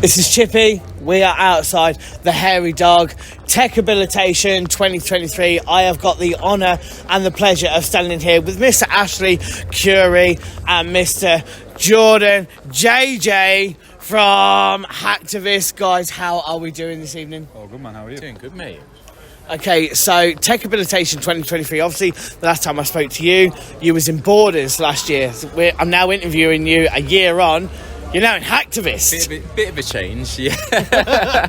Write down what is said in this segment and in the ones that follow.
This is Chippy. We are outside the Hairy Dog Techabilitation 2023. I have got the honour and the pleasure of standing here with Mr. Ashley Currie and Mr. Jordan JJ from Hacktivist. Guys, how are we doing this evening? Oh, good man, how are you? Doing good, mate. Okay, so Techabilitation 2023. Obviously, the last time I spoke to you, you was in Borders last year. So I'm now interviewing you a year on. You're now in Hacktivist. Bit of a change, yeah.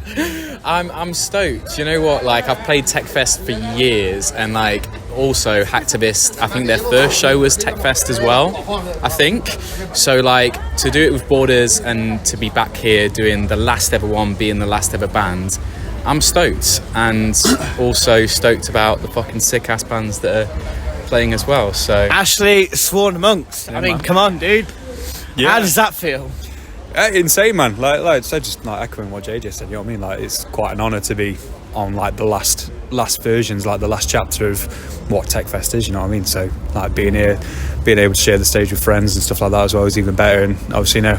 I'm stoked. You know what? Like, I've played Techfest for years, and like also Hacktivist. I think their first show was Techfest as well. I think so. Like, to do it with Borders and to be back here doing the last ever one, being the last ever band, I'm stoked, and also stoked about the fucking sick ass bands that are playing as well. So Ashley Sworn Monks. Yeah, I mean, man. come on, dude. Yeah. How does that feel? Insane, man. Like I said, just like echoing what JJ said. You know what I mean? Like, it's quite an honour to be on like the last versions, like the last chapter of what Techfest is. You know what I mean? So like being here, being able to share the stage with friends and stuff like that as well is even better. And obviously, you know,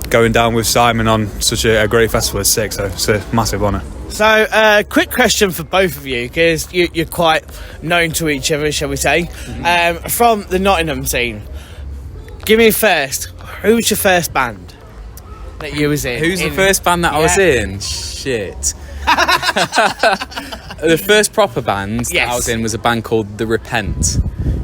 going down with Simon on such a great festival is sick. So it's a massive honour. So, quick question for both of you, because you're quite known to each other, shall we say. Mm-hmm. From the Nottingham scene, give me first. Who was your first band that you was in? who's the first band that I was in? Shit. The first proper band that I was in was a band called The Repent,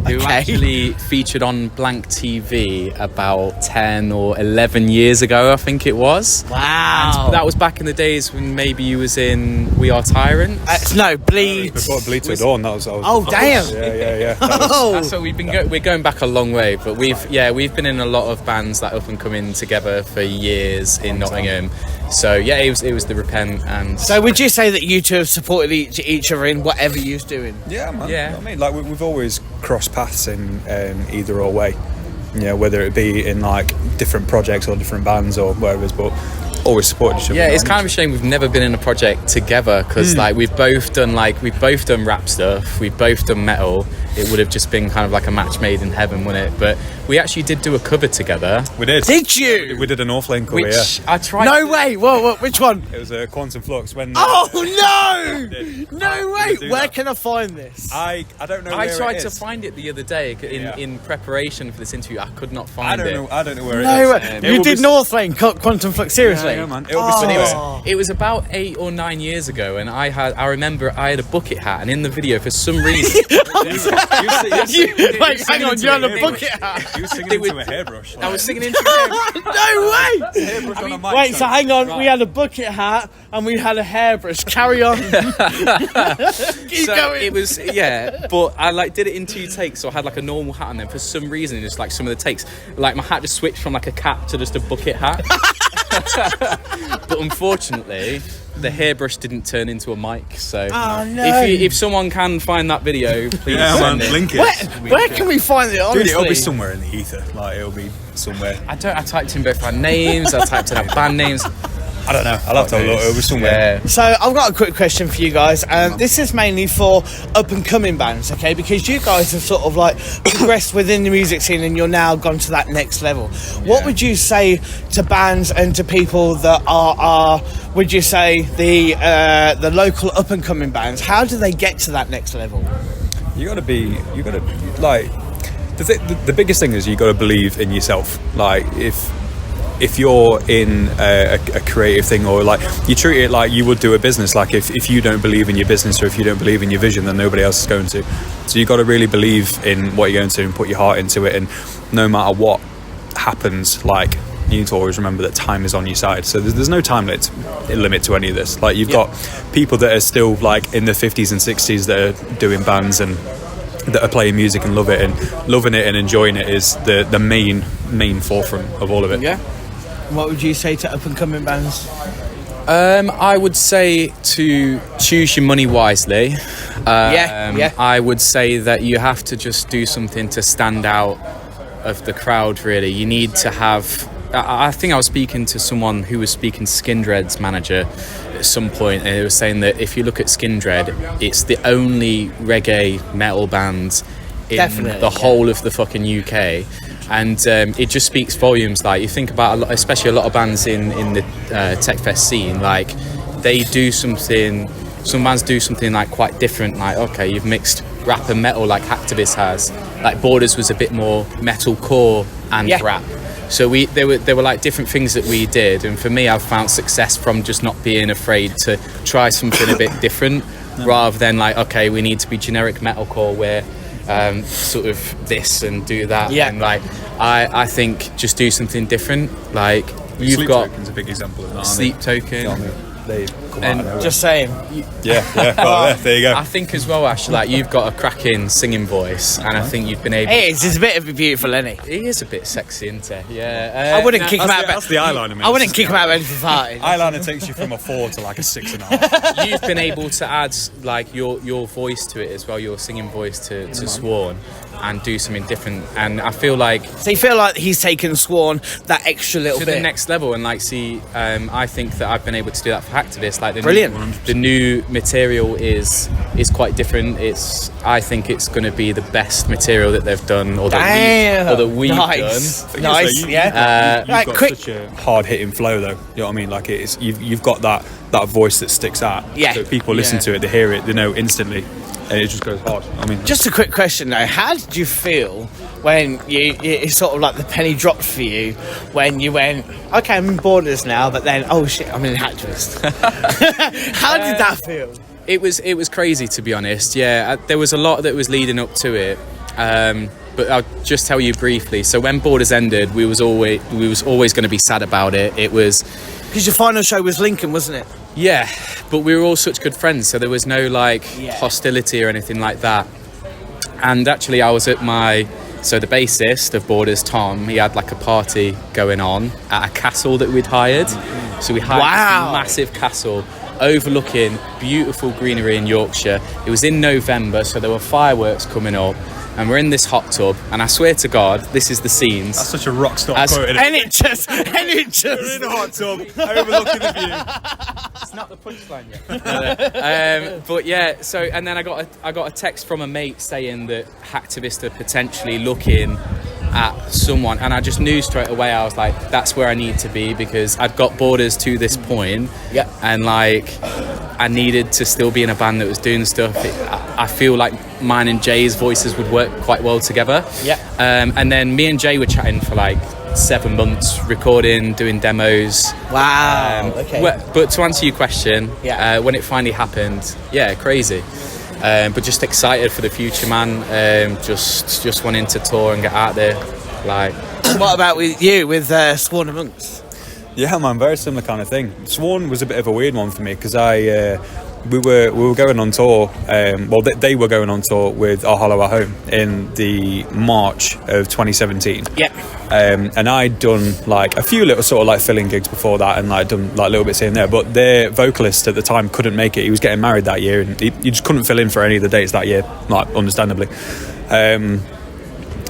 who actually featured on BlankTV about 10 or 11 years ago, I think it was. Wow. And that was back in the days when maybe you was in We Are Tyrants. No, Bleed. Before Bleed to Dawn, that was Oh, damn. Yeah. That's what we've been we're going back a long way, but we've been in a lot of bands that up and coming together for years in Nottingham. So yeah, it was The Repent. And So would you say that you two have supported each other in whatever you're doing? Yeah, man. Yeah. You know what I mean, like we've always crossed paths in either or way. You know, whether it be in like different projects or different bands or whatever it is, but always supported each other. Yeah, it's kind of a shame we've never been in a project together, because like we've both done rap stuff, we've both done metal. It would have just been kind of like a match made in heaven, wouldn't it? But we actually did do a cover together. We did. Did you? We did an North Lane cover, Which yeah. I tried. No way. Whoa, which one? It was a Quantum Flux when. Oh no! No way. do Where that. can I find this? I don't know. I where tried it to is. find it the other day in preparation for this interview. I could not find I don't it. know. I don't know where No it is. way. It You will did be- North Lane Quantum Flux, seriously? Yeah, man. It will be Oh. somewhere. It was about 8 or 9 years ago, and I remember I had a bucket hat, and in the video for some reason Wait, hang on, you had a bucket hat? You were singing into a hairbrush. I was singing into him. No way! Hairbrush on a mic. Wait, so hang on, we had a bucket hat and we had a hairbrush. Carry on. Keep So going. it was, but I like did it in 2 takes, so I had like a normal hat, and then for some reason, just like some of the takes, like my hat just switched from like a cap to just a bucket hat. But unfortunately, the hairbrush didn't turn into a mic. So Oh, no. if someone can find that video, please Yeah, man. send it. Link it. Where can we find it, honestly? Dude, it'll be somewhere in the ether. Like it'll be somewhere. I typed in both our names. I typed in our band names. I don't know. I'll have to have a look. It'll be somewhere. Yeah. So I've got a quick question for you guys. This is mainly for up and coming bands, okay? Because you guys have sort of like progressed within the music scene and you're now gone to that next level. What would you say to bands and to people that are would you say the local up and coming bands? How do they get to that next level? You gotta like the biggest thing is you gotta believe in yourself. Like if you're in a creative thing, or like you treat it like you would do a business, like if you don't believe in your business or if you don't believe in your vision, then nobody else is going to. So you got to really believe in what you're going to and put your heart into it, and no matter what happens, like you need to always remember that time is on your side. So there's no time limit to any of this. Like you've got people that are still like in the 50s and 60s that are doing bands and that are playing music and love it, and loving it and enjoying it is the main forefront of all of it. Yeah. What would you say to up and coming bands? I would say to choose your money wisely. Yeah. I would say that you have to just do something to stand out of the crowd, really. You need to have... I think I was speaking to someone who was speaking to Skindred's manager at some point, and he was saying that if you look at Skindred, it's the only reggae metal band in the whole of the fucking UK. and it just speaks volumes. Like you think about especially a lot of bands in the Techfest scene, like they do something. Some bands do something like quite different. Like okay, you've mixed rap and metal, like Hacktivist has. Like Borders was a bit more metalcore and rap. So there were like different things that we did, and for me, I've found success from just not being afraid to try something a bit different, rather than like okay, we need to be generic metalcore where sort of this and do that. Yeah. And like I think just do something different. Like you've Sleep got Token's a big example of that. Sleep Token. They come And out of Just saying. well, there you go. I think as well, Ash, like you've got a cracking singing voice, and I think you've been able. He's a bit of a beautiful, isn't he? He is a bit sexy, isn't he? Yeah. I wouldn't kick him out. That's the eyeliner, man. I wouldn't kick him out of anything party. Eyeliner takes you from a 4 to like a 6.5. You've been able to add like your voice to it as well, your singing voice to Sworn, and do something different. And I feel like So you feel like he's taken Sworn that extra little to bit the next level, and like see, I think that I've been able to do that for Hacktivist. Like Brilliant. The new material is quite different. I think it's going to be the best material that they've done, or that we've nice. done. Nice, yeah. You've Right, got quick. such a hard-hitting flow, though. You know what I mean? Like it's you've got that voice that sticks out. Yeah. So people listen to it, they hear it, they know instantly, and it just goes hard. I mean, Just a quick question though, how did you feel when it's sort of like the penny dropped for you when you went, okay, I'm in Borders now, but then, oh shit, I'm in Hacktivist. How did that feel? It was crazy, to be honest. Yeah, there was a lot that was leading up to it. But I'll just tell you briefly. So when Borders ended, we was always going to be sad about it. It was Because your final show was Lincoln, wasn't it? yeah, but we were all such good friends, so there was no like hostility or anything like that. And actually, I was at the bassist of Borders, Tom, he had like a party going on at a castle that we'd hired. So we hired this massive castle overlooking beautiful greenery in Yorkshire. It was in November, so there were fireworks coming up, and we're in this hot tub, and I swear to God, this is the scenes. that's such a rock star quote. Isn't it? And it just We're in a hot tub, overlooking the view. It's not the punchline yet. But yeah, so and then I got a text from a mate saying that Hacktivist are potentially looking at someone, and I just knew straight away. I was like, that's where I need to be, because I'd got Borders to this point, and like I needed to still be in a band that was doing stuff. I feel like mine and Jay's voices would work quite well together. And then me and Jay were chatting for like 7 months, recording, doing demos. Wow. Okay. But to answer your question, when it finally happened, crazy. But just excited for the future, man. Just wanting to tour and get out there. Like, What about with you, with Sworn and Monks? Yeah, man, very similar kind of thing. Sworn was a bit of a weird one for me because we were going on tour. They were going on tour with Our Hollow Our Home in the March of 2017. Yeah. And I'd done like a few little sort of like filling gigs before that, and like done like little bits here and there. But their vocalist at the time couldn't make it. He was getting married that year, and he just couldn't fill in for any of the dates that year, like understandably.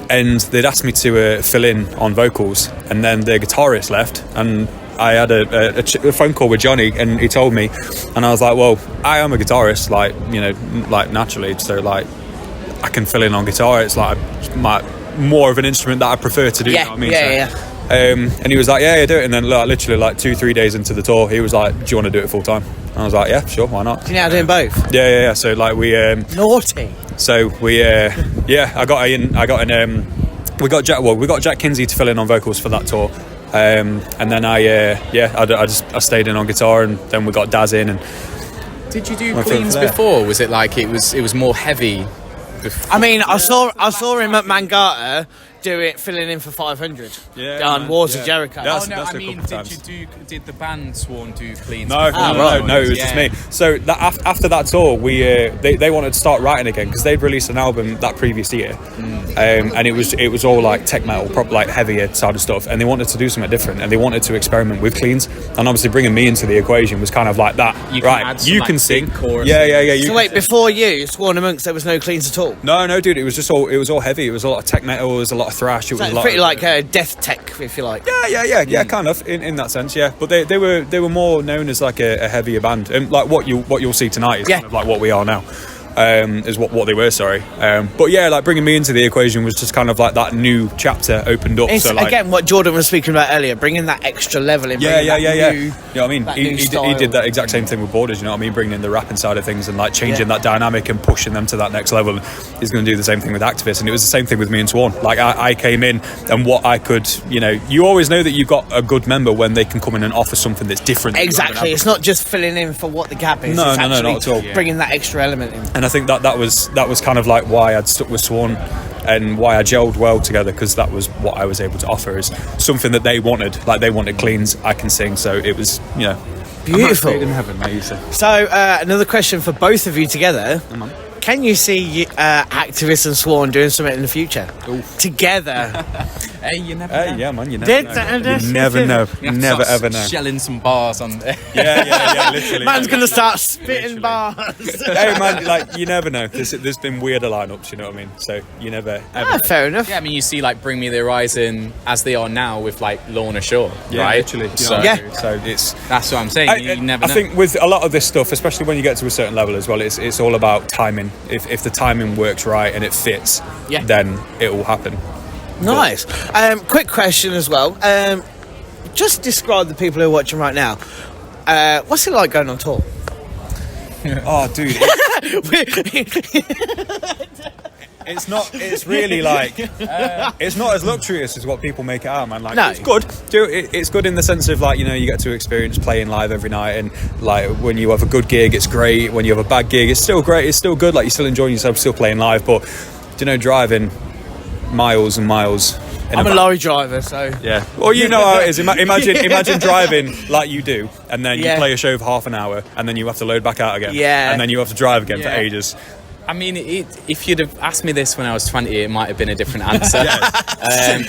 And they'd asked me to fill in on vocals, and then their guitarist left, and I had a phone call with Johnny, and he told me, and I was like, well, I am a guitarist, like, you know, like naturally, so like I can fill in on guitar. It's like more of an instrument that I prefer to do. You know what I mean? And he was like, yeah, do it. And then literally like 2-3 days into the tour, he was like, do you want to do it full time? And I was like, yeah, sure, why not? Do you know how doing both? Yeah. So like we Naughty. So we I got Jack Kinsey to fill in on vocals for that tour. And then I stayed in on guitar, and then we got Daz in. And did you do cleans before? Was it like it was more heavy? I mean, I saw him at Mangata filling in for 500 on Wars of Jericho. Did the band Sworn do cleans? No, it was just me. So after that tour, they wanted to start writing again because they'd released an album that previous year, and it was all like tech metal, probably like heavier side of stuff, and they wanted to do something different, and they wanted to experiment with cleans, and obviously bringing me into the equation was kind of like that. You can sing. Yeah. So wait, before you, Sworn and Monks, there was no cleans at all? No, dude, it was all heavy. It was a lot of tech metal, it was a lot of thrash. It was pretty like death tech, if you like. Yeah, kind of in that sense, yeah. But they were more known as like a heavier band, and like what you'll see tonight is kind of like what we are now. is what they were. Sorry, but yeah, like bringing me into the equation was just kind of like that new chapter opened up. It's so like, again what Jordan was speaking about earlier, bringing that extra level in. Yeah. New, You know what I mean? He style. did that exact same thing with Borders. You know what I mean? Bringing in the rapping side of things and like changing that dynamic and pushing them to that next level. He's going to do the same thing with Hacktivist, and it was the same thing with me and Swan. Like I came in, and what I could, you know, you always know that you've got a good member when they can come in and offer something that's different. Exactly, it's not just filling in for what the gap is. No, it's not at all. Bringing that extra element in. And I think that was kind of like why I'd stuck with Swan and why I gelled well together, because that was what I was able to offer, is something that they wanted. Like they wanted cleans, I can sing, so it was, you know, beautiful. in heaven, mate, you say. So another question for both of you together. Can you see Hacktivist and Swan doing something in the future? Together? Hey, you never know. Yeah, man, you never know. You never know. You never ever know. Shelling some bars on there. Yeah, literally. Man's going to start spitting bars. Hey, man, like, you never know. There's been weirder lineups, you know what I mean? So you never ever know. Fair enough. Yeah, I mean, you see, like, Bring Me the Horizon as they are now with, like, Lorna Shore, right? Literally. So, So it's... that's what I'm saying. You never know. I think with a lot of this stuff, especially when you get to a certain level as well, it's all about timing. If the timing works right and it fits, then it will happen. Nice. Quick question as well. Just describe the people who are watching right now. What's it like going on tour? Oh, dude. It's not. It's really like. It's not as luxurious as what people make it out, man. Like, no. It's good. It's good in the sense of like, you know, you get to experience playing live every night, and like when you have a good gig, it's great. When you have a bad gig, it's still great. It's still good. Like you're still enjoying yourself, still playing live. But you know, driving miles and miles. I'm a lorry driver, so yeah. Well, you know how it is. Imagine driving like you do, and then you play a show for half an hour, and then you have to load back out again. Yeah. And then you have to drive again for ages. I mean, if you'd have asked me this when I was 20, it might have been a different answer.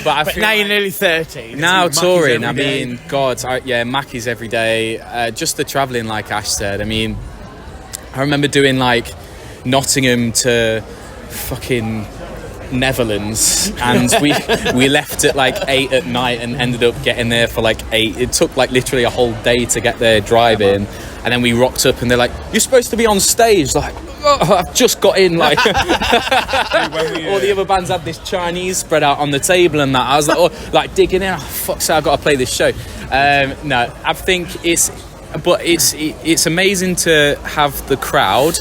But now you're nearly 30. Now touring, I mean, God, Mackie's every day. Just the travelling, like Ash said. I mean, I remember doing like Nottingham to fucking Netherlands, and we left at like 8 at night and ended up getting there for like 8. It took like literally a whole day to get there driving, and then we rocked up and they're like, "You're supposed to be on stage." Like, oh, I've just got in. Like, all the other bands had this Chinese spread out on the table and that. I was like, oh, like digging in. Oh, fuck's sake, I've got to play this show. No, I think it's amazing to have the crowd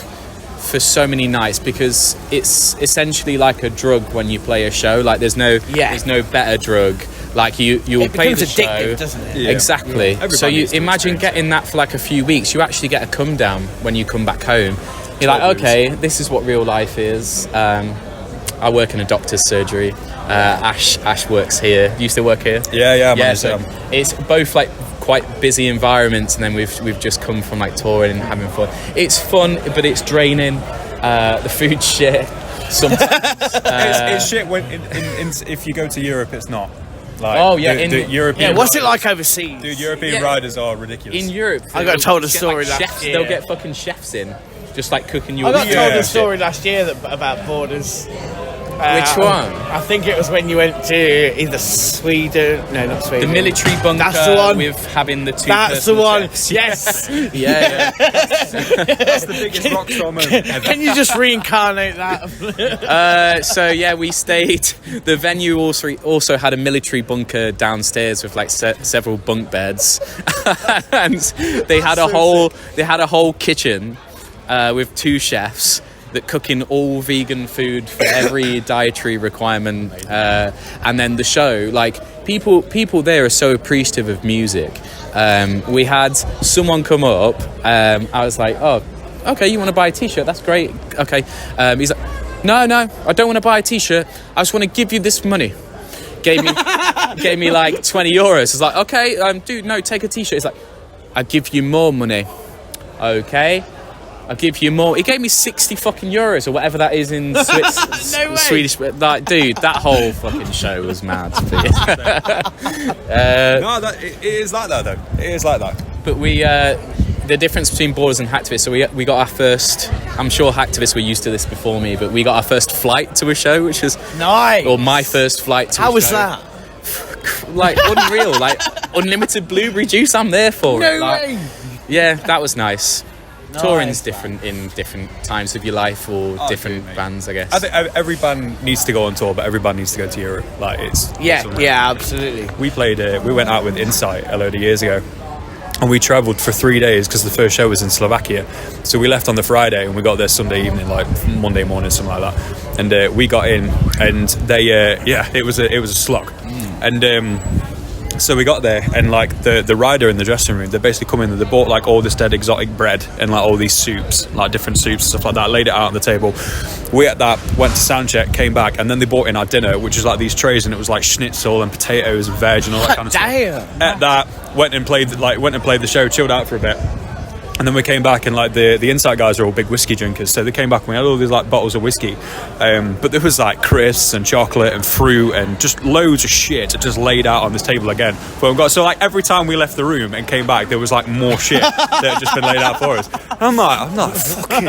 for so many nights, because it's essentially like a drug when you play a show. Like there's no better drug. Like you'll play the show, addictive, doesn't it? Yeah. Exactly. Yeah. So you imagine getting that for like a few weeks. You actually get a come down when you come back home. You're like, okay, this is what real life is. I work in a doctor's surgery. Ash works here. You still work here? Yeah. So it's both like quite busy environments, and then we've just come from like touring and having fun. It's fun, but it's draining. The food's shit sometimes. It's shit when if you go to Europe, it's not. Like, the European. What's it like overseas? Dude, European riders are ridiculous. In Europe, I got told a story like last year. They'll get fucking chefs in, just like cooking your. I got food. told a story last year about Borders. Which one? I think it was when you went to either Sweden. No, not Sweden. The military bunker. That's the one. With having the two. That's the one. Chefs. Yes. Yeah. That's the biggest rock star moment ever. Can you just reincarnate that? So yeah, we stayed. The venue also had a military bunker downstairs with like several bunk beds, and they had a whole kitchen with two chefs that cooking all vegan food for every dietary requirement, and then the show, like people there are so appreciative of music. We had someone come up. I was like, oh, okay, you want to buy a t-shirt? That's great. Okay. He's like, no, I don't want to buy a t-shirt. I just want to give you this money. Gave me like 20 euros. I was like, okay, dude, no, take a t-shirt. He's like, I'll give you more money. Okay. I'll give you more. He gave me 60 fucking euros or whatever that is in Swedish. Like, dude, that whole fucking show was mad. No, it is like that though. It is like that. But we, the difference between Borders and Hacktivist. So we got our first. I'm sure Hacktivist were used to this before me, but we got our first flight to a show, which was nice. Or my first flight to a show. How was that? Like unreal. Like unlimited blueberry juice. I'm there for it. No like, way. Yeah, that was nice. touring's different in different times of your life or different mate. bands, I guess. I think every band needs to go on tour, but every band needs to go to Europe. Like it's absolutely. We went out with Insight a load of years ago, and we travelled for 3 days because the first show was in Slovakia. So we left on the Friday and we got there Sunday evening, like Monday morning, something like that. And we got in, and they it was a slog. And so we got there, and like the rider in the dressing room, they basically come in and they bought like all this dead exotic bread and like all these soups, like different soups and stuff like that, laid it out on the table. We ate that, went to sound check, came back, and then they brought in our dinner, which was like these trays, and it was like schnitzel and potatoes and veg and all that kind of stuff. Ate that, went and played the show, chilled out for a bit. And then we came back, and like the Insight guys are all big whiskey drinkers, so they came back and we had all these like bottles of whiskey, but there was like crisps and chocolate and fruit and just loads of shit just laid out on this table again. So like every time we left the room and came back, there was like more shit that had just been laid out for us. I'm like fucking.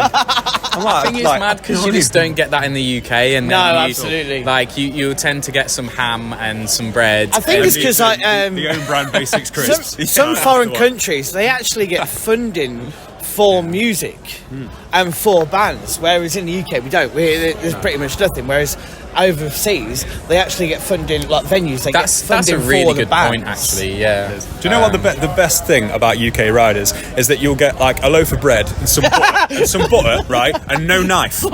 I think it's mad because you just don't get that in the UK, and absolutely. Like you tend to get some ham and some bread. I think it's because like the own brand Basics crisps. Some foreign countries, they actually get funding for music and for bands, whereas in the UK we don't. There's pretty much nothing. Whereas overseas they actually get funding, like venues. That's a really good point, actually. Yeah. Do you know what the best thing about UK riders is? That you'll get like a loaf of bread and some butter, right, and no knife.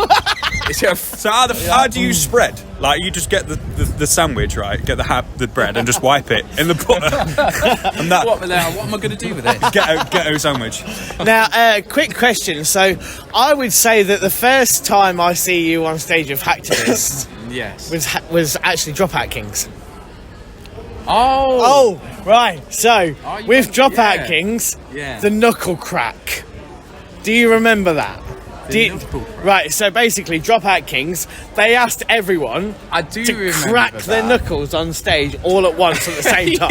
So how do you spread? Like you just get the sandwich, right? Get the bread and just wipe it in the butter. And that. What am I going to do with it? Ghetto sandwich. Now, quick question. So, I would say that the first time I see you on stage with Hacktivist yes, was actually Dropout Kings. Oh, right. So, with Dropout Kings, Yeah. the knuckle crack. Do you remember that? Right, so basically, Dropout Kings, they asked everyone to crack their knuckles on stage all at once at the same time.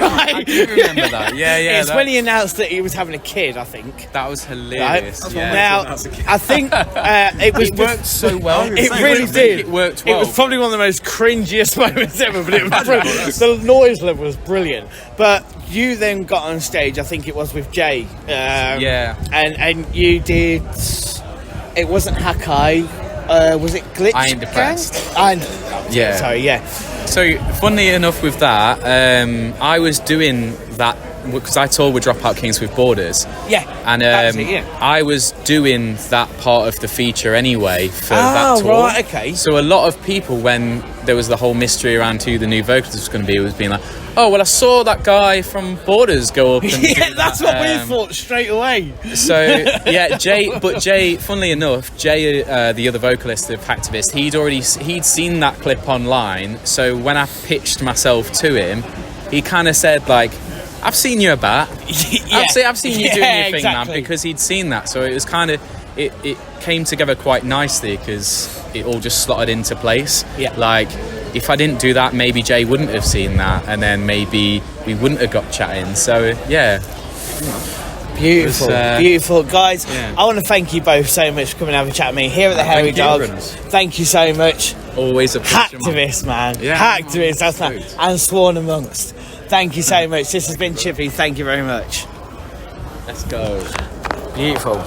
Right? I do remember that. Yeah. It's when he announced that he was having a kid, I think. That was hilarious. Right? Yeah. Now, I think it worked so well. It really did. It worked well. It was probably one of the most cringiest moments ever, but it was brilliant. The noise level was brilliant. But you then got on stage, I think it was with Jay. And you did... It wasn't Hakai. Was it Glitch? I Ain't Depressed. Yeah. Sorry, yeah. So, funnily enough with that, I was doing that because I toured with Dropout Kings with Borders. Yeah. And I was doing that part of the feature anyway for that tour. Right, okay. So a lot of people, when there was the whole mystery around who the new vocalist was going to be, was being like, oh, well, I saw that guy from Borders go up and yeah, that's what we thought straight away. So, yeah, Jay, funnily enough, Jay, the other vocalist of Hacktivist, he'd seen that clip online, so when I pitched myself to him, he kind of said, like, I've seen you about. I've seen you doing your thing, man, because he'd seen that, so it was kind of, it came together quite nicely, because it all just slotted into place. Yeah. Like, if I didn't do that, maybe Jay wouldn't have seen that, and then maybe we wouldn't have got chatting. So, yeah. Beautiful. Guys, yeah. I want to thank you both so much for coming and have a chat with me here at the Hairy Dog. Thank you so much. Always a pleasure. Hacktivist, man. Yeah. Hacktivist, that's man. And Sworn Amongst. Thank you so much. This has been Chippy. Thank you very much. Let's go. Beautiful.